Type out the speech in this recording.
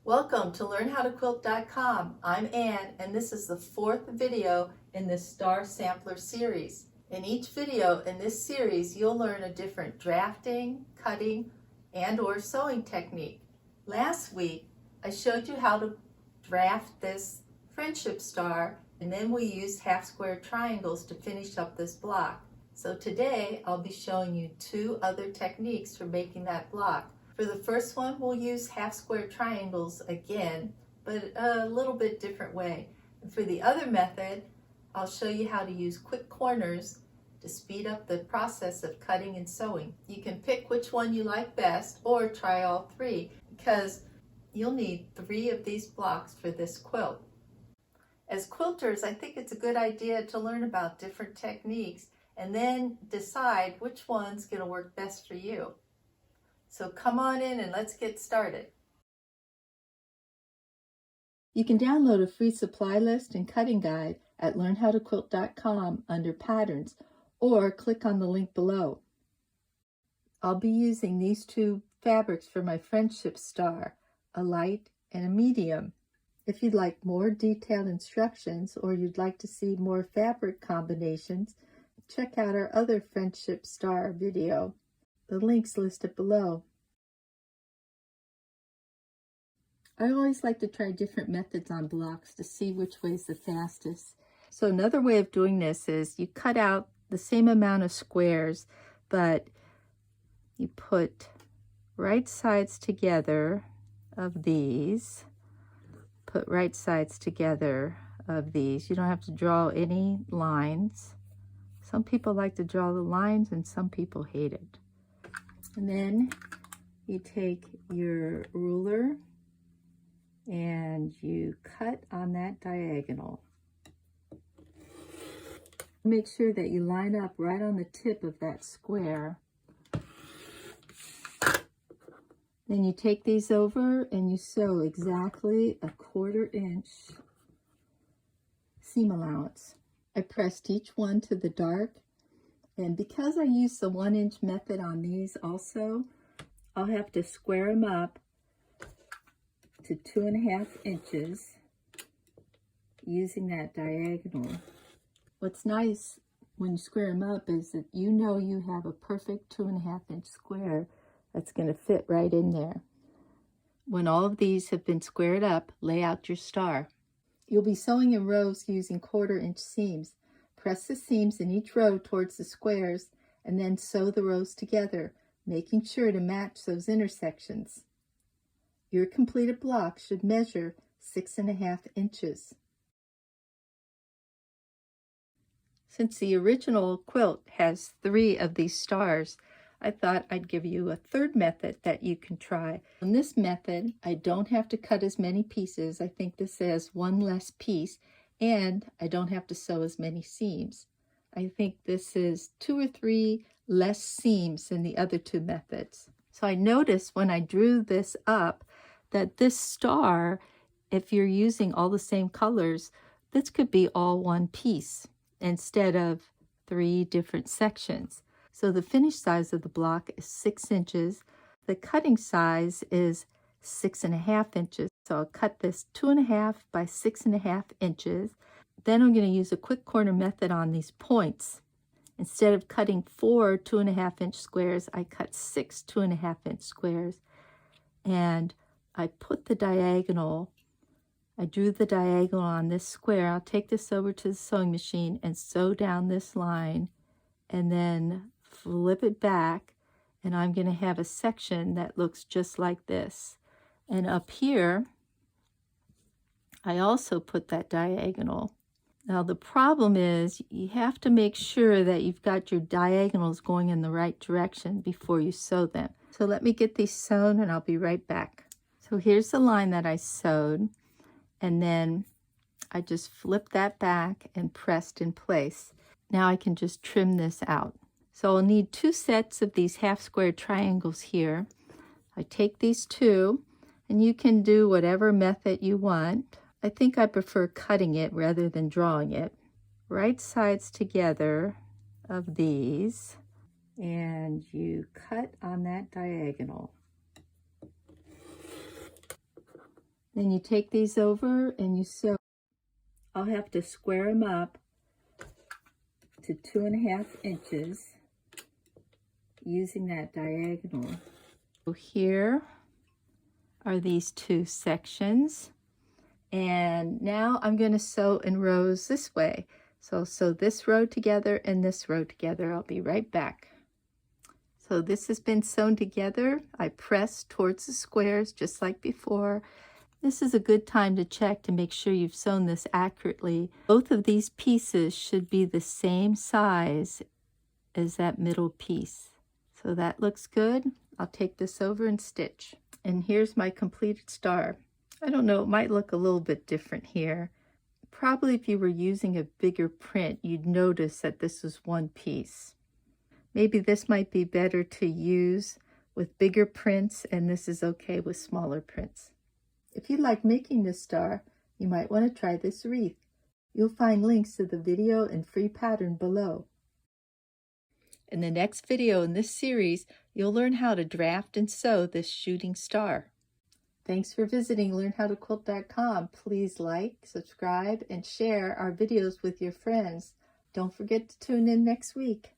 Welcome to LearnHowToQuilt.com. I'm Ann, and this is the fourth video in this Star Sampler series. In each video in this series, you'll learn a different drafting, cutting, and/or sewing technique. Last week, I showed you how to draft this friendship star, and then we used half-square triangles to finish up this block. So today, I'll be showing you two other techniques for making that block. For the first one, we'll use half-square triangles again, but a little bit different way. And for the other method, I'll show you how to use quick corners to speed up the process of cutting and sewing. You can pick which one you like best or try all three because you'll need 3 of these blocks for this quilt. As quilters, I think it's a good idea to learn about different techniques and then decide which one's going to work best for you. So come on in and let's get started. You can download a free supply list and cutting guide at LearnHowToQuilt.com under Patterns, or click on the link below. I'll be using these two fabrics for my friendship star, a light and a medium. If you'd like more detailed instructions or you'd like to see more fabric combinations, check out our other friendship star video. The link's listed below. I always like to try different methods on blocks to see which way is the fastest. So another way of doing this is you cut out the same amount of squares, but you put right sides together of these. Put right sides together of these. You don't have to draw any lines. Some people like to draw the lines and some people hate it. And then you take your ruler and you cut on that diagonal. Make sure that you line up right on the tip of that square. Then you take these over and you sew exactly a 1/4 inch seam allowance. I pressed each one to the dark. And because I use the 1-inch method on these also, I'll have to square them up to 2.5 inches using that diagonal. What's nice when you square them up is that you know you have a perfect 2.5 inch square that's going to fit right in there. When all of these have been squared up, lay out your star. You'll be sewing in rows using 1/4 inch seams. Press the seams in each row towards the squares and then sew the rows together, making sure to match those intersections. Your completed block should measure 6.5 inches. Since the original quilt has 3 of these stars, I thought I'd give you a third method that you can try. In this method, I don't have to cut as many pieces. I think this has 1 less piece, and I don't have to sew as many seams. I think this is 2 or 3 less seams than the other 2 methods. So I noticed when I drew this up that this star, if you're using all the same colors, this could be all one piece instead of 3 different sections. So the finished size of the block is 6 inches. The cutting size is 6.5 inches. So I'll cut this 2.5 by 6.5 inches. Then I'm going to use a quick corner method on these points. Instead of cutting 4 2.5 inch squares, I cut 6 2.5 inch squares. And I put the diagonal, I drew the diagonal on this square. I'll take this over to the sewing machine and sew down this line and then flip it back. And I'm going to have a section that looks just like this. And up here, I also put that diagonal. Now the problem is you have to make sure that you've got your diagonals going in the right direction before you sew them. So let me get these sewn and I'll be right back. So here's the line that I sewed, and then I just flipped that back and pressed in place. Now I can just trim this out. So I'll need 2 sets of these half-square triangles here. I take these 2, and you can do whatever method you want. I think I prefer cutting it rather than drawing it. Right sides together of these, and you cut on that diagonal. Then you take these over and you sew. I'll have to square them up to 2.5 inches using that diagonal. So here are these two sections, and now I'm going to sew in rows this way. So sew this row together and this row together. I'll be right back. So this has been sewn together. I press towards the squares just like before. This is a good time to check to make sure you've sewn this accurately. Both of these pieces should be the same size as that middle piece. So that looks good. I'll take this over and stitch. And here's my completed star. I don't know, it might look a little bit different here. Probably if you were using a bigger print, you'd notice that this is one piece. Maybe this might be better to use with bigger prints, and this is okay with smaller prints. If you like making this star, you might want to try this wreath. You'll find links to the video and free pattern below. In the next video in this series, you'll learn how to draft and sew this shooting star. Thanks for visiting LearnHowToQuilt.com. Please like, subscribe, and share our videos with your friends. Don't forget to tune in next week.